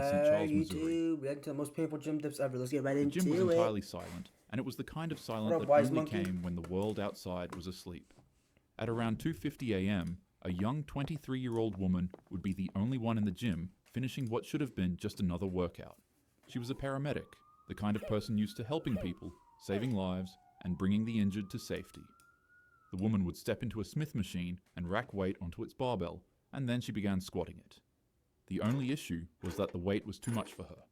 St. Charles, Missouri. YouTube. Reacting to the most painful gym tips ever. Let's get right The gym was into it. entirely silent, and it was the kind of silence up, that wise only monkey? came when the world outside was asleep. At around 2:50 a.m., a young 23-year-old woman would be the only one in the gym finishing what should have been just another workout. She was a paramedic, the kind of person used to helping people, saving lives, and bringing the injured to safety. The woman would step into a Smith machine and rack weight onto its barbell, and then she began squatting it. The only issue was that the weight was too much for her.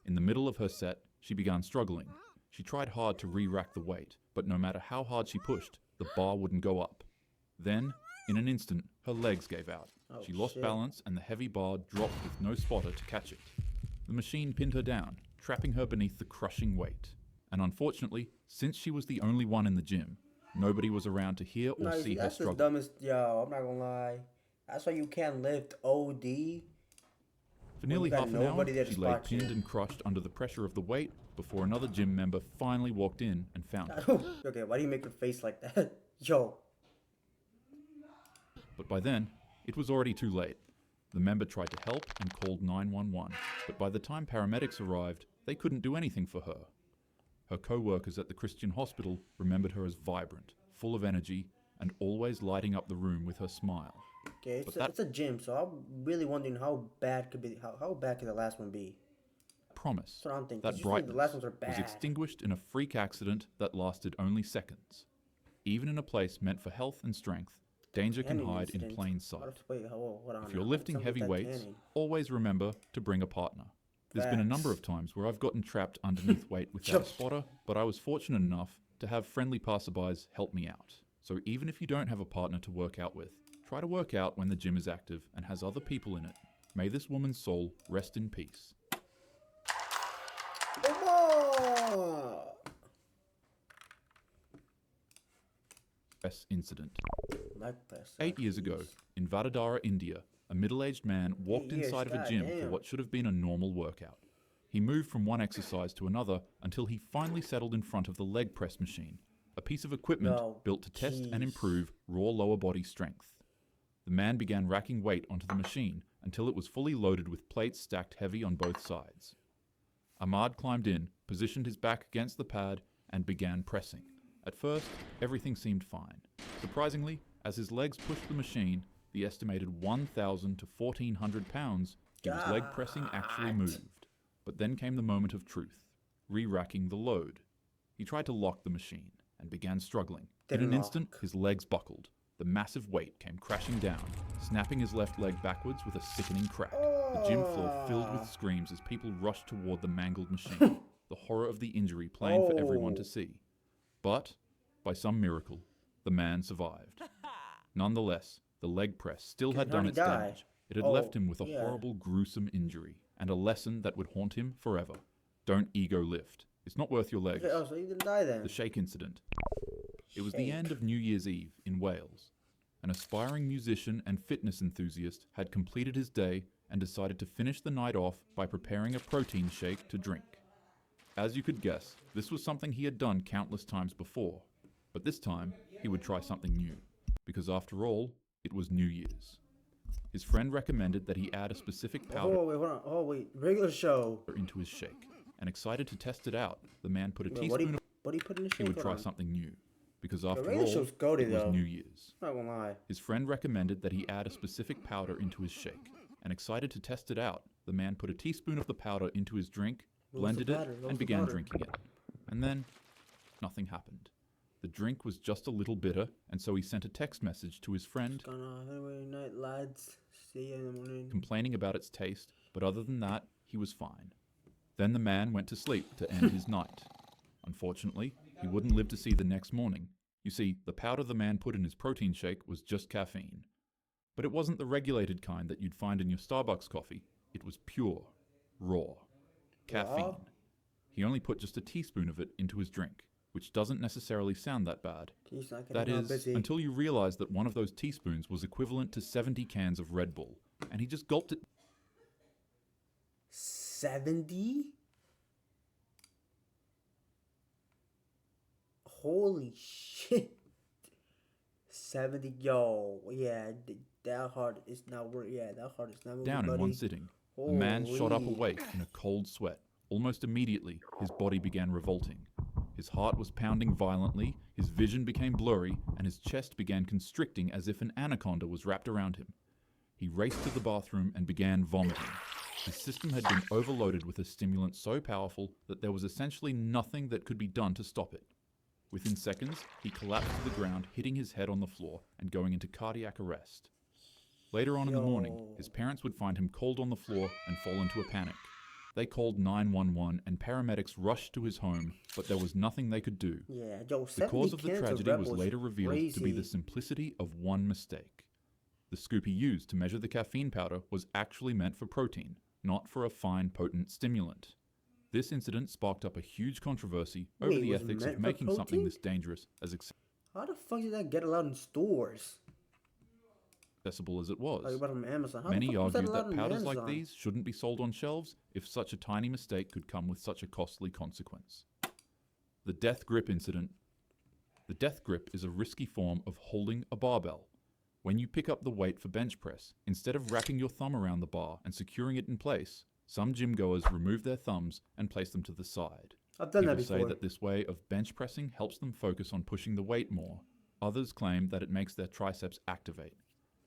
In the middle of her set, she began struggling. She tried hard to re-rack the weight, but no matter how hard she pushed, the bar wouldn't go up. Then, in an instant, her legs gave out. She lost balance and the heavy bar dropped with no spotter to catch it. The machine pinned her down, trapping her beneath the crushing weight. And unfortunately, since she was the only one in the gym, nobody was around to hear or see her That's the struggle. dumbest. Yo, I'm not gonna lie. That's why you can't lift OD. For nearly got half an hour, nobody there to she lay spot you. pinned and crushed under the pressure of the weight before another gym member finally walked in and found her. Okay, why do you make your face like that? Yo. But by then, it was already too late. The member tried to help and called 911, but by the time paramedics arrived, they couldn't do anything for her. Her co-workers at the Christian hospital remembered her as vibrant, full of energy, and always lighting up the room with her smile. Okay, it's a gym, so I'm really wondering how bad could be how bad could the last one be? Promise That's what I'm thinking. that 'cause usually the last brightness ones are bad. was extinguished in a freak accident that lasted only seconds. Even in a place meant for health and strength, danger can Cannon hide in incident. plain sight. Wait, hold on. If you're lifting heavy weights, always remember to bring a partner. There's been a number of times where I've gotten trapped underneath weight without a spotter, but I was fortunate enough to have friendly passerbys help me out. So even if you don't have a partner to work out with, try to work out when the gym is active and has other people in it. May this woman's soul rest in peace. Press incident. 8 years ago, in Vadodara, India, a middle-aged man walked inside of a gym for what should have been a normal workout. He moved from one exercise to another until he finally settled in front of the leg press machine, a piece of equipment built to test and improve raw lower body strength. The man began racking weight onto the machine until it was fully loaded with plates stacked heavy on both sides. Ahmad climbed in, positioned his back against the pad, and began pressing. At first, everything seemed fine. Surprisingly, as his legs pushed the machine, the estimated 1,000 to 1,400 pounds he was leg pressing actually moved. But then came the moment of truth, re-racking the load. He tried to lock the machine and began struggling. In an instant, his legs buckled. The massive weight came crashing down, snapping his left leg backwards with a sickening crack. The gym floor filled with screams as people rushed toward the mangled machine, the horror of the injury plain for everyone to see. But, by some miracle, the man survived. Nonetheless, the leg press still had done its damage. It had left him with a horrible, gruesome injury, and a lesson that would haunt him forever. Don't ego lift. It's not worth your legs. Oh, so you didn't die then? The Shake incident. It was the end of New Year's Eve in Wales. An aspiring musician and fitness enthusiast had completed his day and decided to finish the night off by preparing a protein shake to drink. As you could guess, this was something he had done countless times before, but this time he would try something new, because after all, it was New Year's. His friend recommended that he add a specific powder regular show into his shake, and excited to test it out, the man put a teaspoon of what do you put in the shake? he would try something new, because after regular all, show's it goated, was though. New Year's. I'm not gonna lie. His friend recommended that he add a specific powder into his shake, and excited to test it out, the man put a teaspoon of the powder into his drink, blended it, and began drinking it. And then, nothing happened. The drink was just a little bitter, and so he sent a text message to his friend Night, lads. See you in the morning. complaining about its taste, but other than that, he was fine. Then the man went to sleep to end his night. Unfortunately, he wouldn't live to see the next morning. You see, the powder the man put in his protein shake was just caffeine. But it wasn't the regulated kind that you'd find in your Starbucks coffee. It was pure, raw caffeine. He only put just a teaspoon of it into his drink, which doesn't necessarily sound that bad. That is, until you realize that one of those teaspoons was equivalent to 70 cans of Red Bull, and he just gulped it. 70? Holy shit. 70, yo, yeah, that heart is not working. Yeah, that heart is not moving, Down in buddy. one sitting. The man shot up awake in a cold sweat. Almost immediately, his body began revolting. His heart was pounding violently, his vision became blurry, and his chest began constricting as if an anaconda was wrapped around him. He raced to the bathroom and began vomiting. His system had been overloaded with a stimulant so powerful that there was essentially nothing that could be done to stop it. Within seconds, he collapsed to the ground, hitting his head on the floor and going into cardiac arrest. Later on in the morning, his parents would find him cold on the floor and fall into a panic. They called 911 and paramedics rushed to his home, but there was nothing they could do. The cause of the tragedy was later revealed to be the simplicity of one mistake. The scoop he used to measure the caffeine powder was actually meant for protein, not for a fine, potent stimulant. This incident sparked up a huge controversy over the ethics of making something this dangerous as how the fuck did that get allowed in stores? Accessible as it was. Like from Amazon. Many argued that powders like these shouldn't be sold on shelves if such a tiny mistake could come with such a costly consequence. The death grip incident. The death grip is a risky form of holding a barbell. When you pick up the weight for bench press, instead of wrapping your thumb around the bar and securing it in place, some gym goers remove their thumbs and place them to the side. I've done that before. before. Say that this way of bench pressing helps them focus on pushing the weight more. Others claim that it makes their triceps activate.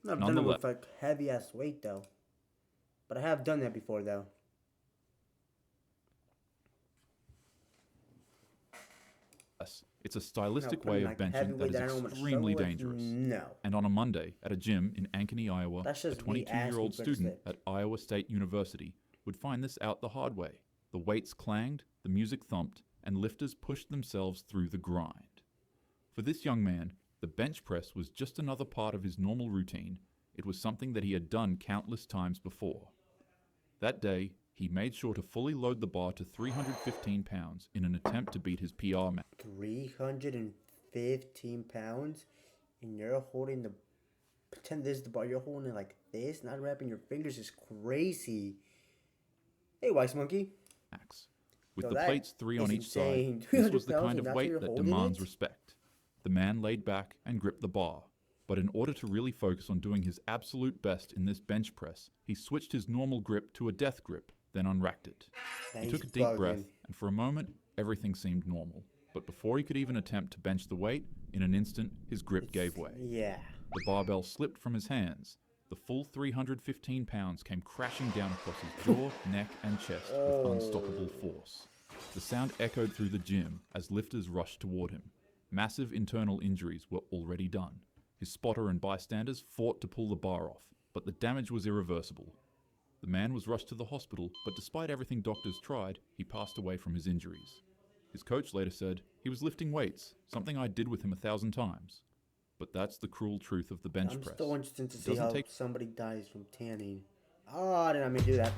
I've done it with like heavy ass weight though. But I have done that before though. It's a stylistic way of benching that is extremely dangerous. No. And on a Monday, at a gym in Ankeny, Iowa, a 22-year-old student at Iowa State University would find this out the hard way. The weights clanged, the music thumped, and lifters pushed themselves through the grind. For this young man, the bench press was just another part of his normal routine. It was something that he had done countless times before. That day, he made sure to fully load the bar to 315 pounds in an attempt to beat his PR match. 315 pounds? And you're holding the... Pretend this is the bar. You're holding it like this, not wrapping your fingers is crazy. Hey, Wise Monkey. With the plates 3 on each side, this was the kind of weight that demands respect. The man laid back and gripped the bar. But in order to really focus on doing his absolute best in this bench press, he switched his normal grip to a death grip, then unracked it. He took a deep breath, and for a moment, everything seemed normal. But before he could even attempt to bench the weight, in an instant, his grip gave way. The barbell slipped from his hands. The full 315 pounds came crashing down across his jaw, neck, and chest with unstoppable force. The sound echoed through the gym as lifters rushed toward him. Massive internal injuries were already done. His spotter and bystanders fought to pull the bar off, but the damage was irreversible. The man was rushed to the hospital, but despite everything doctors tried, he passed away from his injuries. His coach later said, "He was lifting weights, something I did with him 1,000 times." But that's the cruel truth of the bench press. I'm still interested to see how somebody dies from tanning. Oh, I didn't mean to do that.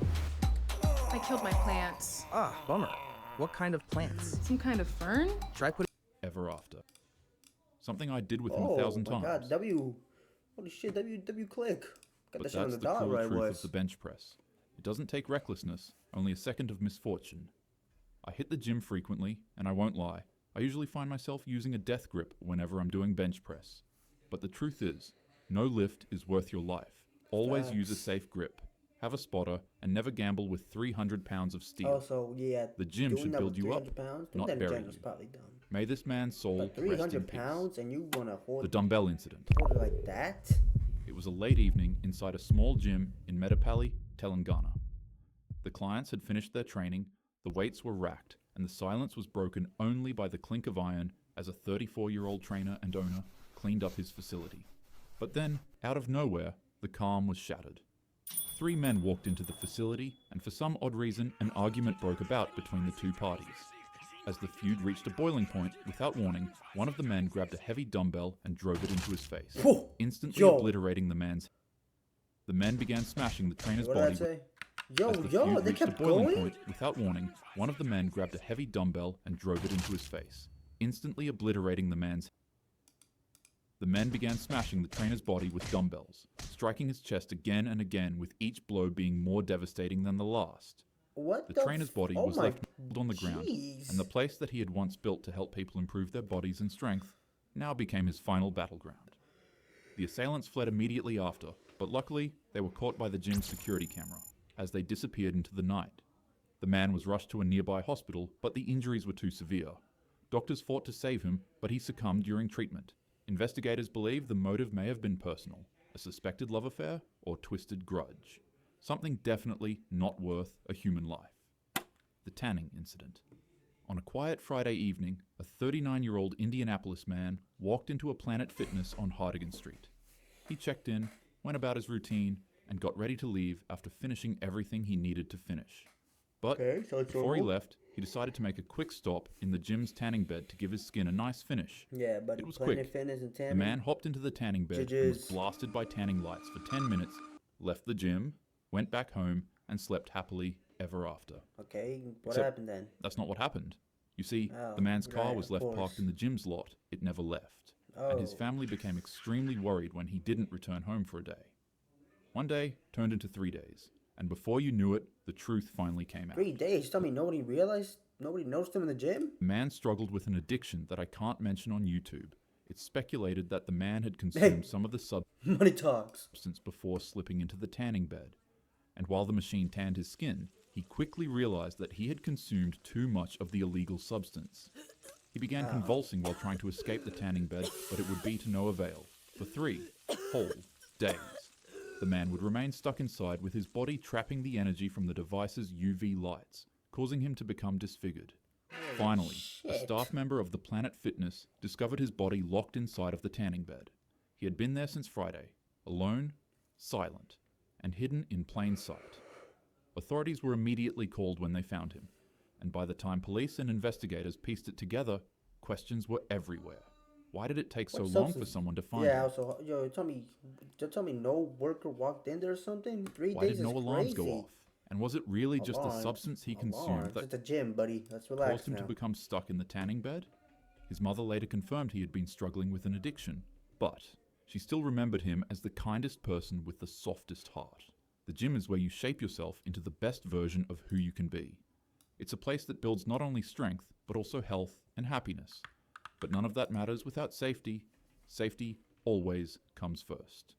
I killed my plants. Ah, bummer. What kind of plants? Some kind of fern? Try putting... Ever after. Something I did with him 1,000 times. Oh my god, holy shit, W click. Got But that shit on that's the the dot cruel where I truth was. of the bench press. It doesn't take recklessness, only a second of misfortune. I hit the gym frequently, and I won't lie, I usually find myself using a death grip whenever I'm doing bench press. But the truth is, no lift is worth your life. Always use a safe grip. Have a spotter, and never gamble with 300 pounds of steel. Also, yeah, the gym should build you up, not bury you. Probably dumb. May this man's soul But rest in 300 peace. pounds and you wanna hold The dumbbell incident. it like that? It was a late evening inside a small gym in Medapally, Telangana. The clients had finished their training, the weights were racked, and the silence was broken only by the clink of iron as a 34-year-old trainer and owner cleaned up his facility. But then, out of nowhere, the calm was shattered. 3 men walked into the facility, and for some odd reason, an argument broke about between the two parties. As the feud reached a boiling point, without warning, one of the men grabbed a heavy dumbbell and drove it into his face, instantly obliterating the man's head. The men began smashing the trainer's body. As the feud reached a boiling point, without warning, one of the men grabbed a heavy dumbbell and drove it into his face, instantly obliterating the man's head. The men began smashing the trainer's body with dumbbells, striking his chest again and again, with each blow being more devastating than the last. The trainer's body was left on the ground, and the place that he had once built to help people improve their bodies and strength now became his final battleground. The assailants fled immediately after, but luckily they were caught by the gym's security camera. as they disappeared into the night. The man was rushed to a nearby hospital, but the injuries were too severe. Doctors fought to save him, but he succumbed during treatment. Investigators believe the motive may have been personal, a suspected love affair or twisted grudge. Something definitely not worth a human life. The tanning incident. On a quiet Friday evening, a 39-year-old Indianapolis man walked into a Planet Fitness on Hardigan Street. He checked in, went about his routine, and got ready to leave after finishing everything he needed to finish. But before he left, he decided to make a quick stop in the gym's tanning bed to give his skin a nice finish. Yeah, but it was quick. The man hopped into the tanning bed and was blasted by tanning lights for 10 minutes, left the gym, went back home, and slept happily ever after. Okay, what happened then? That's not what happened. You see, the man's car was left parked in the gym's lot. It never left. And his family became extremely worried when he didn't return home for a day. One day turned into 3 days. And before you knew it, the truth finally came out. 3 days? You tell me nobody realized? Nobody noticed him in the gym? The man struggled with an addiction that I can't mention on YouTube. It's speculated that the man had consumed some of the money talks substance before slipping into the tanning bed. And while the machine tanned his skin, he quickly realized that he had consumed too much of the illegal substance. He began convulsing while trying to escape the tanning bed, but it would be to no avail. For 3 whole days. The man would remain stuck inside with his body trapping the energy from the device's UV lights, causing him to become disfigured. Finally, a staff member of the Planet Fitness discovered his body locked inside of the tanning bed. He had been there since Friday, alone, silent, and hidden in plain sight. Authorities were immediately called when they found him, and by the time police and investigators pieced it together, questions were everywhere. Why did it take so long for someone to find him? Yeah, so tell me no worker walked in there or something? 3 days Why did no alarms go off? And was it really just the substance he consumed that it's a gym, buddy. Let's relax caused him to become stuck in the tanning bed? His mother later confirmed he had been struggling with an addiction, but she still remembered him as the kindest person with the softest heart. The gym is where you shape yourself into the best version of who you can be. It's a place that builds not only strength, but also health and happiness. But none of that matters without safety. Safety always comes first.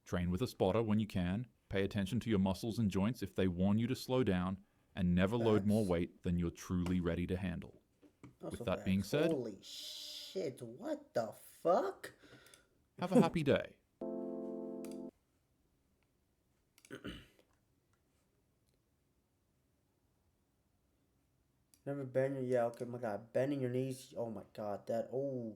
Train with a spotter when you can, pay attention to your muscles and joints if they warn you to slow down, and never load more weight than you're truly ready to handle. With that being said, holy shit, what the fuck? Have a happy day. Never bend your, yeah, okay, my God, bending your knees, oh my God, that, oh.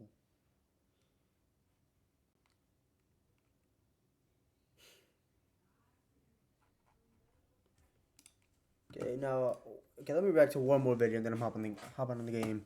Okay, now, okay, let me react to one more video and then I'm hopping on the game.